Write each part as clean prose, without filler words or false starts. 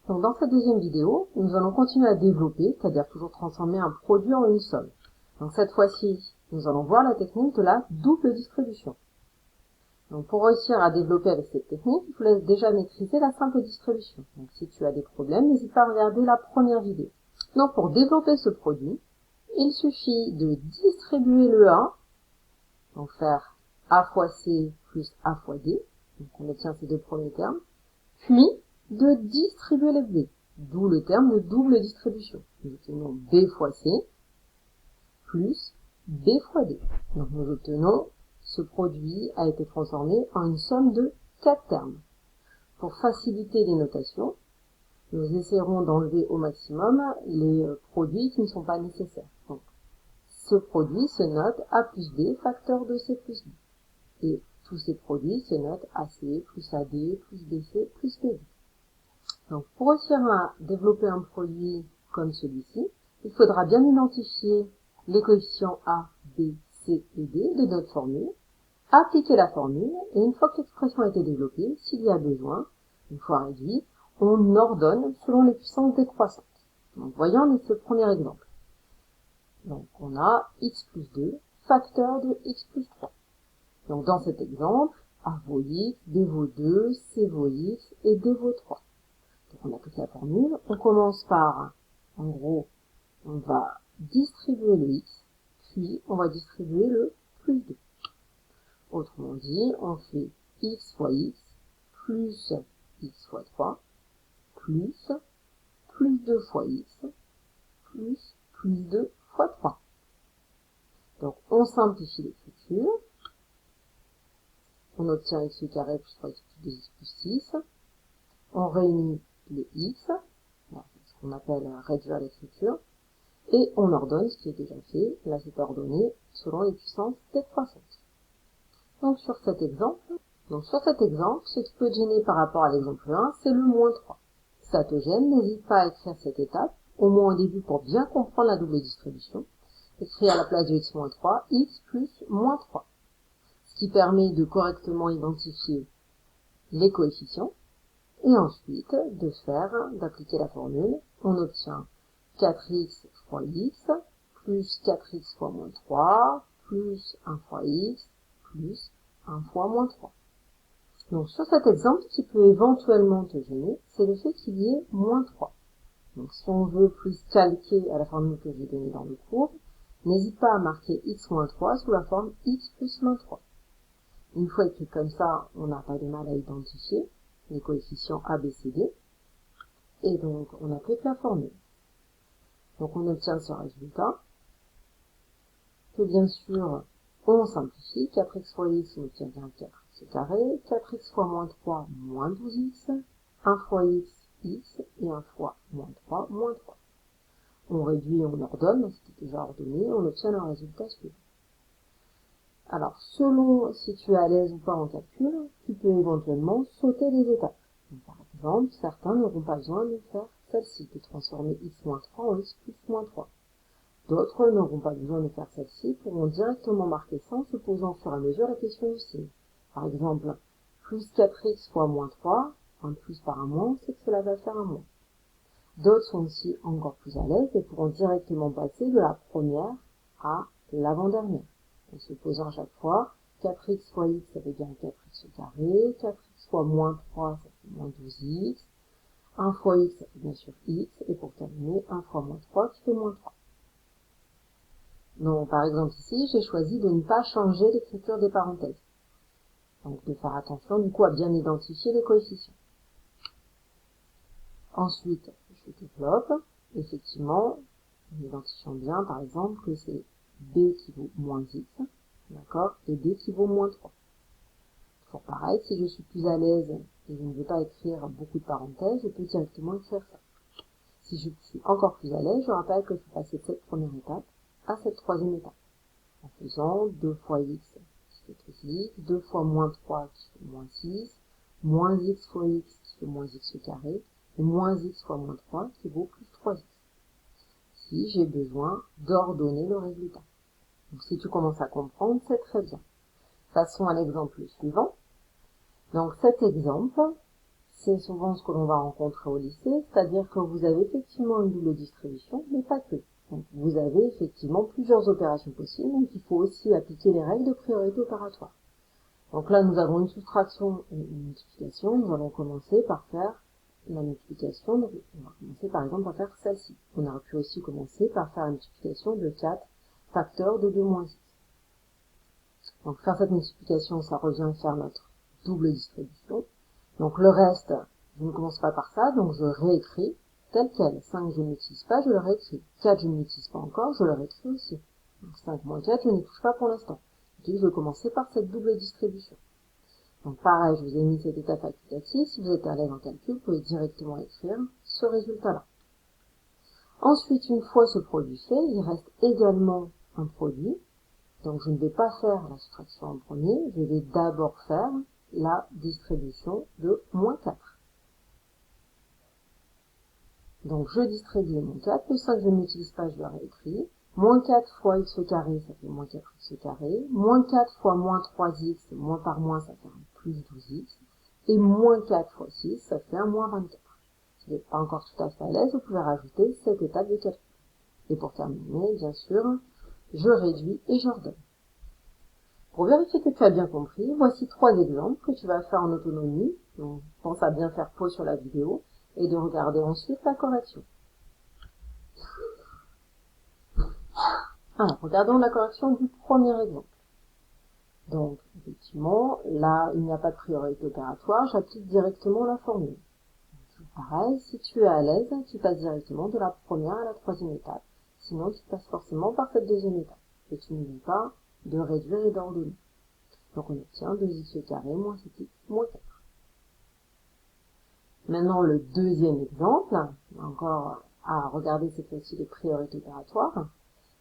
Donc dans cette deuxième vidéo, nous allons continuer à développer, c'est-à-dire toujours transformer un produit en une somme. Donc cette fois-ci, nous allons voir la technique de la double distribution. Donc pour réussir à développer avec cette technique, il faut déjà maîtriser la simple distribution. Donc si tu as des problèmes, n'hésite pas à regarder la première vidéo. Donc pour développer ce produit, il suffit de distribuer le A, donc faire A fois C plus A fois D, donc on obtient ces deux premiers termes, puis de distribuer les B, d'où le terme de double distribution. Nous obtenons B fois C plus B fois D. Donc nous obtenons ce produit a été transformé en une somme de 4 termes. Pour faciliter les notations, nous essaierons d'enlever au maximum les produits qui ne sont pas nécessaires. Donc, ce produit se note A plus B facteur de C plus B. Et tous ces produits se notent AC plus AD plus BC plus BD. Donc, pour réussir à développer un produit comme celui-ci, il faudra bien identifier les coefficients A, B, C et D de notre formule, appliquer la formule, et une fois que l'expression a été développée, s'il y a besoin, une fois réduit, on ordonne selon les puissances décroissantes. Donc, voyons ce premier exemple. Donc, on a x plus 2, facteur de x plus 3. Donc, dans cet exemple, A vaut x, B vaut 2, C vaut x et D vaut 3. Donc, on applique la formule. On commence par, en gros, on va distribuer le x, puis on va distribuer le plus 2. Autrement dit, on fait x fois x, plus x fois 3, plus 2 fois x, plus 2 fois 3. Donc, on simplifie l'écriture. On obtient x au carré plus 3x plus 2x plus 6. On réunit les x, ce qu'on appelle réduire l'écriture, et on ordonne ce qui est déjà fait. Là, c'est ordonné selon les puissances décroissantes. Donc, sur cet exemple, ce qui peut te gêner par rapport à l'exemple 1, c'est le moins 3. Si ça te gêne, n'hésite pas à écrire cette étape, au moins au début pour bien comprendre la double distribution. Écrire à la place de x moins 3, x plus moins 3. Ce qui permet de correctement identifier les coefficients. Et ensuite, d'appliquer la formule. On obtient 4x fois x, plus 4x fois moins 3, plus 1 fois x, plus 1 fois moins 3. Donc sur cet exemple, ce qui peut éventuellement te gêner, c'est le fait qu'il y ait moins 3. Donc si on veut plus calquer à la formule que j'ai donnée dans le cours, n'hésite pas à marquer x moins 3 sous la forme x plus moins 3. Une fois écrit comme ça, on n'a pas de mal à identifier les coefficients A, B, C, D. Et donc, on applique la formule. Donc, on obtient ce résultat, que bien sûr, on simplifie. 4x fois x, on obtient bien 4x au carré. 4x fois moins 3, moins 12x. 1 fois x, x. Et 1 fois moins 3, moins 3. On réduit et on ordonne, c'était déjà ordonné, on obtient le résultat suivant. Alors, selon si tu es à l'aise ou pas en calcul, tu peux éventuellement sauter des étapes. Donc, par exemple, certains n'auront pas besoin de faire celle-ci, de transformer x-3 en x plus moins 3. D'autres n'auront pas besoin de faire celle-ci, pourront directement marquer ça en se posant au fur et à mesure la question du signe. Par exemple, plus 4x fois moins 3, un plus par un moins, c'est que cela va faire un moins. D'autres sont aussi encore plus à l'aise et pourront directement passer de la première à l'avant-dernière. En se posant à chaque fois, 4x fois x, ça fait bien 4x au carré, 4x fois moins 3, ça fait moins 12x, 1 fois x, ça fait bien sûr x, et pour terminer, 1 fois moins 3 qui fait moins 3. Donc, par exemple ici, j'ai choisi de ne pas changer l'écriture des parenthèses. Donc, de faire attention, du coup, à bien identifier les coefficients. Ensuite, je développe, effectivement, en identifiant bien, par exemple, que c'est b qui vaut moins x, d'accord, et d qui vaut moins 3. Toujours pareil, si je suis plus à l'aise et je ne veux pas écrire beaucoup de parenthèses, je peux directement écrire ça. Si je suis encore plus à l'aise, je rappelle que je peux passer de cette première étape à cette troisième étape, en faisant 2 fois x qui fait plus x, 2 fois moins 3 qui fait moins 6, moins x fois x qui fait moins x au carré, et moins x fois moins 3 qui vaut plus 3x. Si j'ai besoin d'ordonner le résultat. Donc si tu commences à comprendre, c'est très bien. Passons à l'exemple suivant. Donc cet exemple, C'est souvent ce que l'on va rencontrer au lycée, c'est-à-dire que vous avez effectivement une double distribution, mais pas que. Donc, vous avez effectivement plusieurs opérations possibles, donc il faut aussi appliquer les règles de priorité opératoire. Donc là, nous avons une soustraction et une multiplication. Nous allons commencer par faire la multiplication. Donc, on va commencer par exemple par faire celle-ci. On aurait pu aussi commencer par faire la multiplication de 4 facteurs de 2 moins 6. Donc faire cette multiplication, ça revient à faire notre double distribution. Donc le reste, je ne commence pas par ça, donc je réécris tel quel. 5, je ne l'utilise pas, je le réécris. 4, je ne l'utilise pas encore, je le réécris aussi. Donc 5 moins 4, je n'y touche pas pour l'instant. Je vais commencer par cette double distribution. Donc pareil, je vous ai mis cette étape facultative. Si vous êtes à l'aise en calcul, vous pouvez directement écrire ce résultat-là. Ensuite, une fois ce produit fait, il reste également un produit. Donc je ne vais pas faire la soustraction en premier, je vais d'abord faire la distribution de moins 4. Donc je distribue moins 4, le 5 je ne l'utilise pas, je le réécris. Moins 4 fois x carré, ça fait moins 4x carré. Moins 4 fois moins 3x, moins par moins, ça fait un plus 12x. Et moins 4 fois 6, ça fait un moins 24. Si vous n'êtes pas encore tout à fait à l'aise, vous pouvez rajouter cette étape de calcul. Et pour terminer, bien sûr, je réduis et j'ordonne. Pour vérifier que tu as bien compris, voici 3 exemples que tu vas faire en autonomie. Donc, pense à bien faire pause sur la vidéo et de regarder ensuite la correction. Alors, regardons la correction du premier exemple. Donc, effectivement, là, il n'y a pas de priorité opératoire, j'applique directement la formule. Pareil, si tu es à l'aise, tu passes directement de la première à la troisième étape. Sinon, tu passes forcément par cette deuxième étape. Et tu n'oublies pas de réduire et d'ordonner. Donc, on obtient 2x carré moins 7x moins 4. Maintenant, le deuxième exemple, encore à regarder cette fois-ci les priorités opératoires.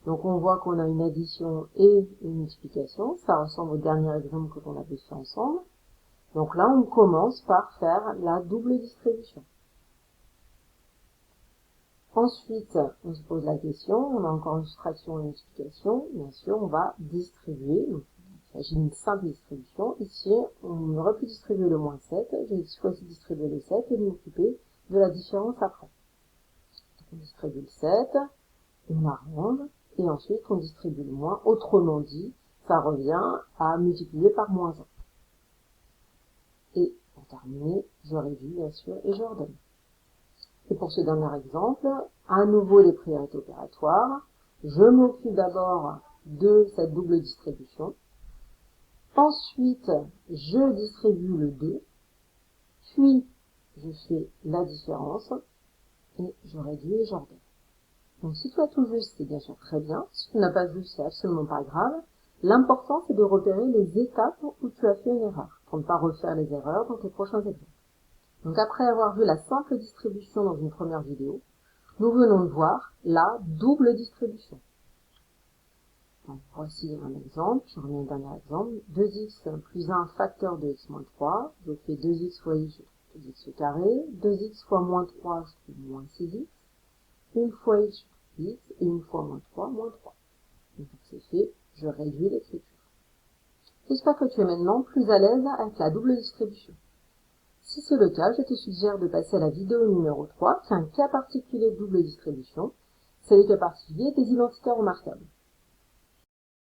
Donc, on voit qu'on a une addition et une multiplication. Ça ressemble au dernier exemple que l'on avait fait ensemble. Donc là, on commence par faire la double distribution. Ensuite, on se pose la question, on a encore une soustraction et une multiplication. Bien sûr, on va distribuer. Donc, il s'agit d'une simple distribution. Ici, on aurait pu distribuer le moins 7. J'ai choisi de distribuer le 7 et de m'occuper de la différence après. Donc, on distribue le 7, on arrange, et ensuite on distribue le moins. Autrement dit, ça revient à multiplier par moins 1. Et pour terminer, je réduis bien sûr et j'ordonne. Et pour ce dernier exemple, à nouveau les priorités opératoires. Je m'occupe d'abord de cette double distribution. Ensuite, je distribue le 2. Puis, je fais la différence. Et je réduis et j'ordonne. Donc si tu as tout juste, c'est bien sûr très bien. Si tu n'as pas vu, c'est absolument pas grave. L'important, c'est de repérer les étapes où tu as fait une erreur, pour ne pas refaire les erreurs dans tes prochains exemples. Donc après avoir vu la simple distribution dans une première vidéo, nous venons de voir la double distribution. Donc voici un exemple, je reviens au dernier exemple. 2x plus 1 facteur de x moins 3, je fais 2x fois y, je trouve x carré. 2x fois moins 3, je trouve moins 6x. Une fois x, je trouve x, et une fois moins 3, moins 3. Donc c'est fait, je réduis l'écriture. J'espère que tu es maintenant plus à l'aise avec la double distribution. Si c'est le cas, je te suggère de passer à la vidéo numéro 3, qui est un cas particulier de double distribution. C'est le cas particulier des identitaires remarquables.